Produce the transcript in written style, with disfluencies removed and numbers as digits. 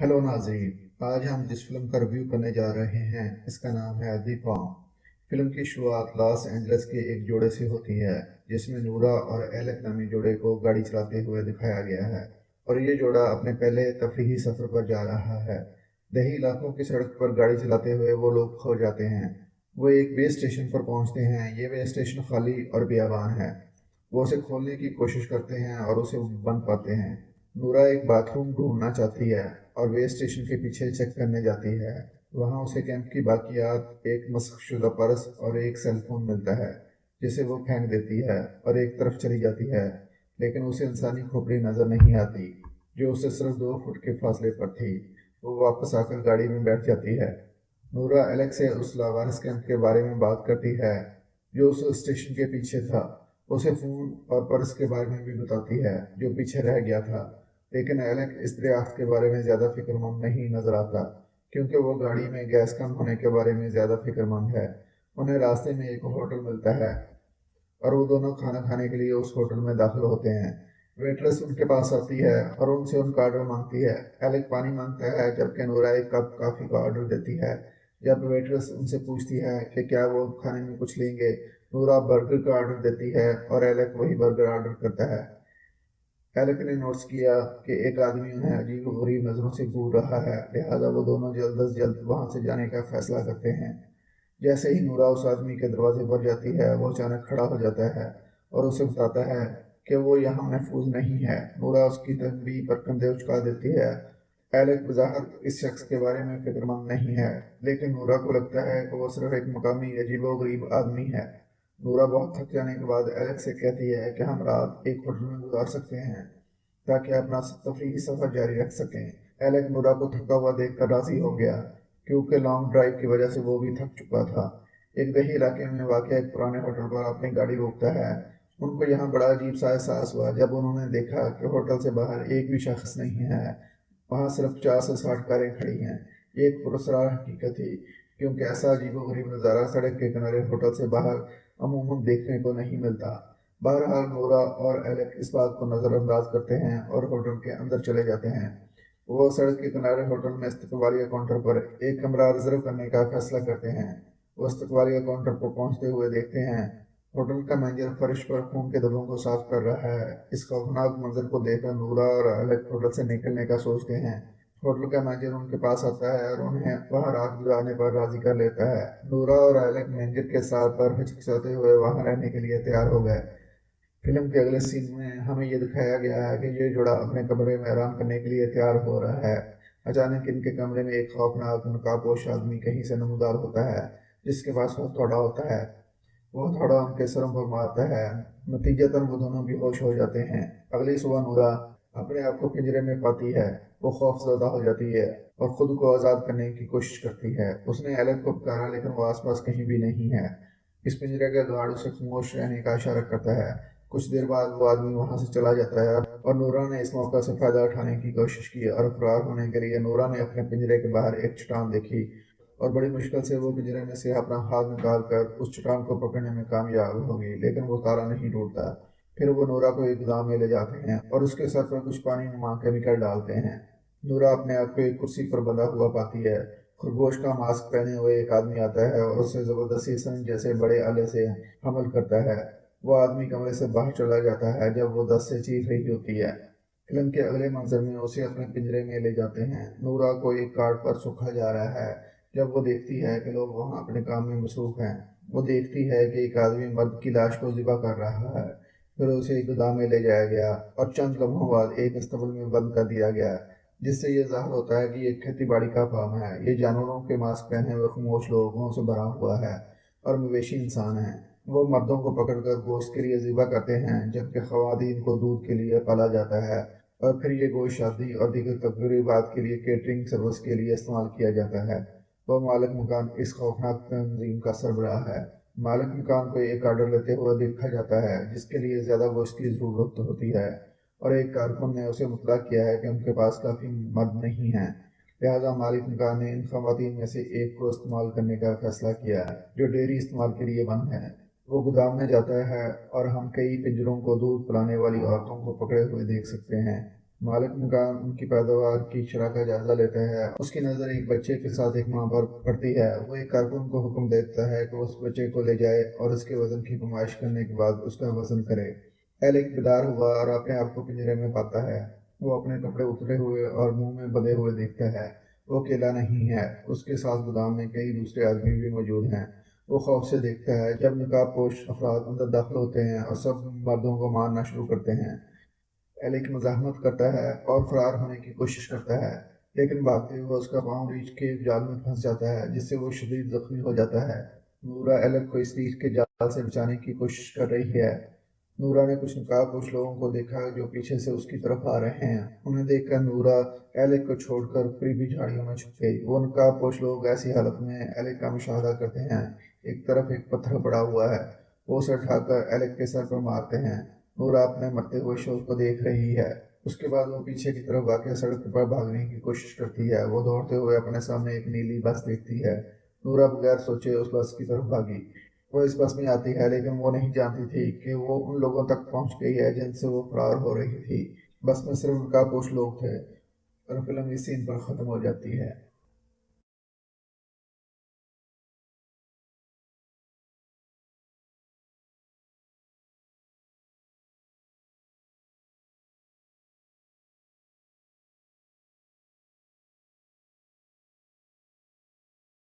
Hello नाज़रीन। आज हम जिस फिल्म का रिव्यू करने जा रहे हैं इसका नाम है दी फॉर्म। फिल्म की शुरुआत लॉस एंजल्स के एक जोड़े से होती है जिसमें नूरा और एलेक नामी जोड़े को गाड़ी चलाते हुए दिखाया गया है और ये जोड़ा अपने पहले तफरीही सफ़र पर जा रहा है। दही इलाकों की सड़क पर गाड़ी चलाते हुए वो लोग खो जाते हैं। वो एक बेस स्टेशन पर पहुंचते हैं। ये बेस स्टेशन खाली और बेअबान है। वो उसे खोलने की कोशिश करते हैं और उसे बंद पाते हैं। नूरा एक बाथरूम ढूंढना चाहती है और वे स्टेशन के पीछे चेक करने जाती है। वहाँ उसे कैंप की बाकियात, एक मस्खशुदा पर्स और एक सेल फोन मिलता है जिसे वो फेंक देती है और एक तरफ चली जाती है, लेकिन उसे इंसानी खोपड़ी नजर नहीं आती जो उसे सिर्फ 2 फुट के फासले पर थी। वो वापस आकर गाड़ी में बैठ जाती है। नूरा एलेक्स से उस लावारिस कैंप के बारे में बात करती है जो उस स्टेशन के पीछे था। उसे फ़ोन और पर्स के बारे में भी बताती है जो पीछे रह गया था, लेकिन एलेक इस दरियाफ्त के बारे में ज़्यादा फिक्रमंद नहीं नजर आता क्योंकि वो गाड़ी में गैस कम होने के बारे में ज़्यादा फिक्रमंद है। उन्हें रास्ते में एक होटल मिलता है और वो दोनों खाना खाने के लिए उस होटल में दाखिल होते हैं। वेट्रेस उनके पास आती है और उनसे उनका ऑर्डर मांगती है। एलेक पानी मांगता है जबकि नूरा एक कप कॉफ़ी का ऑर्डर देती है। जब वेट्रेस उनसे पूछती है कि क्या वो खाने में कुछ लेंगे, नूरा बर्गर का ऑर्डर देती है और एलेक वही बर्गर ऑर्डर करता है। एलेक ने नोट्स किया कि एक आदमी उन्हें अजीब गरीब नज़रों से घूर रहा है, लिहाजा वो दोनों जल्द अज जल्द वहाँ से जाने का फैसला करते हैं। जैसे ही नूरा उस आदमी के दरवाजे पर जाती है वो अचानक खड़ा हो जाता है और उसे बताता है कि वो यहाँ महफूज नहीं है। नूरा उसकी तनबीह पर कंधे उचका देती है। एलेक बज़ाहिर इस शख्स के बारे में फिक्रमंद नहीं है, लेकिन नूरा को लगता है कि वो सिर्फ एक मकामी अजीबोगरीब आदमी है। नूरा बहुत थक जाने के बाद एलेक से कहती है कि हम रात एक होटल में गुजार सकते हैं ताकि अपना तफरीही सफ़र जारी रख सकें। एलेक नूरा को थका हुआ देखकर राजी हो गया क्योंकि लॉन्ग ड्राइव की वजह से वो भी थक चुका था। एक दही इलाके में वाक़ एक पुराने होटल पर अपनी गाड़ी रोकता है। उनको यहाँ बड़ा अजीब सा एहसास हुआ जब उन्होंने देखा कि होटल से बाहर एक भी शख्स नहीं है। वहाँ सिर्फ 50 से 60 कारें खड़ी हैं। ये एक पुरस्कार हकीकत थी क्योंकि ऐसा अजीबोगरीब नज़ारा सड़क के किनारे होटल से बाहर अमूमन देखने को नहीं मिलता। बहरहाल नूरा और एलेक इस बात को नज़रअंदाज करते हैं और होटल के अंदर चले जाते हैं। वो सड़क के किनारे होटल में इस्तकबालिया काउंटर पर एक कमरा रिजर्व करने का फैसला करते हैं। वो इस्तकबालिया काउंटर पर पहुंचते हुए देखते हैं होटल का मैनेजर फर्श पर खून के धब्बों को साफ कर रहा है। इस खौफनाक मंजर को देखकर नूरा और एलेक होटल से निकलने का सोचते हैं। होटल का मैनेजर उनके पास आता है और उन्हें वहां रात गुजारने पर राजी कर लेता है। नूरा और एलेक मैनेजर के साथ पर हिचकिचाते हुए वहां रहने के लिए तैयार हो गए। फिल्म के अगले सीन में हमें ये दिखाया गया है कि ये जोड़ा अपने कमरे में आराम करने के लिए तैयार हो रहा है। अचानक इनके कमरे में एक खौफनाक नकाबपोश आदमी कहीं से नमूदार होता है जिसके पास हथौड़ा होता है। वो थोड़ा उनके सरों पर मारता है। नतीजतन वो दोनों बेहोश हो जाते हैं। अगली सुबह नूरा अपने आप को पिंजरे में पाती है। वो खौफजदा हो जाती है और खुद को आज़ाद करने की कोशिश करती है। उसने एलेक को पुकारा लेकिन वो आसपास कहीं भी नहीं है। इस पिंजरे का गार्ड उसे खामोश रहने का इशारा करता है। कुछ देर बाद वो आदमी वहां से चला जाता है और नूरा ने इस मौका से फायदा उठाने की कोशिश की और फरार होने के लिए नूरा ने अपने पिंजरे के बाहर एक चट्टान देखी और बड़ी मुश्किल से वो पिंजरे में से अपना हाथ निकाल कर उस चट्टान को पकड़ने में कामयाब होगी, लेकिन वो ताला नहीं टूटता। फिर वो नूरा को एक गोदाम में ले जाते हैं और उसके सर पर कुछ पानी नुमा केमिकल डालते हैं। नूरा अपने आप को एक कुर्सी पर बंधा हुआ पाती है। खरगोश का मास्क पहने हुए एक आदमी आता है और उससे जबरदस्ती संग जैसे बड़े आले से हमल करता है। वो आदमी कमरे से बाहर चला जाता है जब वो दस्त से चीख रही होती है। फिल्म के अगले मंजर में उसे अपने पिंजरे में ले जाते हैं। नूरा को एक कार्ड पर सूखा जा रहा है। जब वो देखती है कि लोग वहाँ अपने काम में मसरूफ हैं, वो देखती है कि एक आदमी मर्द की लाश को ज़िबा कर रहा है। फिर उसे एक गोदाम में ले जाया गया और चंद लम्हों बाद एक अस्तबल में बंद कर दिया गया, जिससे ये ज़ाहिर होता है कि ये खेती बाड़ी का फार्म है। ये जानवरों के मांस पहने हुए खामोश लोगों से भरा हुआ है और मवेशी इंसान हैं। वो मर्दों को पकड़कर गोश्त के लिए ज़िबा करते हैं जबकि ख़वातीन को दूध के लिए पाला जाता है और फिर ये गोश्त शादी और दीगर तकरीबात के लिए केटरिंग सर्विस के लिए इस्तेमाल किया जाता है। वह मालिक मकान इस खौफनाक तंजीम का सरबराह है। मालिक मकान को एक आर्डर लेते हुए देखा जाता है जिसके लिए ज़्यादा गोश्त की ज़रूरत होती है और एक कारकुन ने उसे मुतला किया है कि उनके पास काफ़ी मर्द नहीं हैं। लिहाजा मालिक मकान ने इन खवातीन में से एक को इस्तेमाल करने का फैसला किया है जो डेयरी इस्तेमाल के लिए बंद है। वो गोदाम में जाता है और हम कई पिंजरों को दूध पिलाने वाली औरतों को पकड़े हुए देख सकते हैं। मालिक मकान उनकी पैदावार की शरह का जायजा लेता है। उसकी नज़र एक बच्चे के साथ एक माँ पर पड़ती है। वो एक कारकुन को हुक्म देता है कि उस बच्चे को ले जाए और उसके वजन की नुमाइश करने के बाद उसका वजन करे। एलेक बेदार हुआ और अपने आप को पिंजरे में पाता है। वो अपने कपड़े उतरे हुए और मुंह में बंधे हुए दिखता है। वो अकेला नहीं है, उसके साथ गोदाम में कई दूसरे आदमी भी मौजूद हैं। वो खौफ से देखता है जब नकाब पोश अफराद अंदर दाखिल होते हैं और सब मर्दों को मारना शुरू करते हैं। एलेक मज़ाहमत करता है और फरार होने की कोशिश करता है, लेकिन भागते हुए उसका पाँव रीछ के एक जाल में फंस जाता है, जिससे वो शदीद जख्मी हो जाता है। नूरा एलेक को इस रीछ के जाल से बचाने की कोशिश कर रही है। नूरा ने कुछ नकाबपोश लोगों को देखा जो पीछे से उसकी तरफ आ रहे हैं। उन्हें देखकर नूरा एलेक को छोड़कर करीबी झाड़ियों में छुप गई। वो नकाबपोश लोग ऐसी हालत में एलेक का मुशाहदा करते हैं। एक तरफ एक पत्थर पड़ा हुआ है, वो उसे उठाकर एलेक के सर पर मारते हैं। नूरा अपने मरते हुए शोर को देख रही है। उसके बाद वो पीछे की तरफ वाक़ सड़क पर भागने की कोशिश करती है। वो दौड़ते हुए अपने सामने एक नीली बस देखती है। नूरा बगैर सोचे उस बस की तरफ भागी। वो इस बस में आती है, लेकिन वो नहीं जानती थी कि वो उन लोगों तक पहुंच गई है जिनसे वो फरार हो रही थी। बस में सिर्फ नकाबपोश लोग थे और फिल्म इस सीन पर ख़त्म हो जाती है।